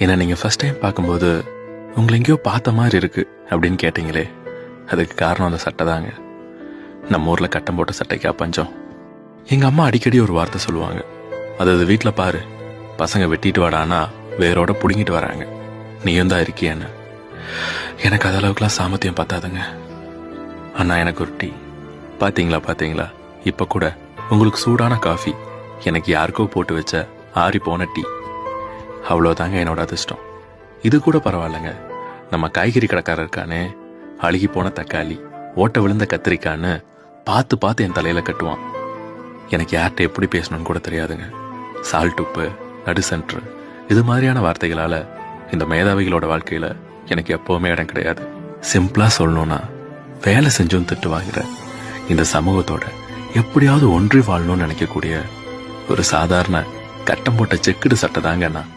ஏன்னா நீங்கள் first time பார்க்கும்போது உங்களை எங்கேயோ பார்த்த மாதிரி இருக்கு அப்படின்னு கேட்டீங்களே, அதுக்கு காரணம் அந்த சட்டை தாங்க. நம்ம ஊரில் கட்டம் போட்ட சட்டைக்கா பஞ்சம். எங்கள் அம்மா அடிக்கடி ஒரு வார்த்தை சொல்லுவாங்க, அதாவது வீட்டில் பாரு, பசங்க வெட்டிட்டு வாடானா வேரோட பிடுங்கிட்டு வராங்க, நீயும் தான் இருக்கியான்னு. எனக்கு அது அளவுக்குலாம் சாமர்த்தியம் பார்த்தாதுங்க. அண்ணா எனக்கு ஒரு டீ. பார்த்தீங்களா இப்போ கூட உங்களுக்கு சூடான காஃபி, எனக்கு யாருக்கோ போட்டு வச்ச ஆறி போன டீ. அவ்வளோதாங்க என்னோட அதிர்ஷ்டம். இது கூட பரவாயில்லைங்க, நம்ம காய்கறி கடைக்காரர் இருக்கானே, அழுகி போன தக்காளி, ஓட்ட விழுந்த கத்திரிக்கான்னு பார்த்து என் தலையில கட்டுவான். எனக்கு யார்கிட்ட எப்படி பேசணும்னு கூட தெரியாதுங்க. சால்ட் உப்பு, நடு சென்ட்ரு, இது மாதிரியான வார்த்தைகளால இந்த மேதாவிகளோட வாழ்க்கையில எனக்கு எப்பவுமே இடம் கிடையாது. சிம்பிளா சொல்லணும்னா, வேலை செஞ்சும் திட்டு வாங்குற இந்த சமூகத்தோட எப்படியாவது ஒன்றி வாழணும்னு நினைக்கக்கூடிய ஒரு சாதாரண கட்டம் போட்ட செக்குடு சட்டை தாங்க நான்.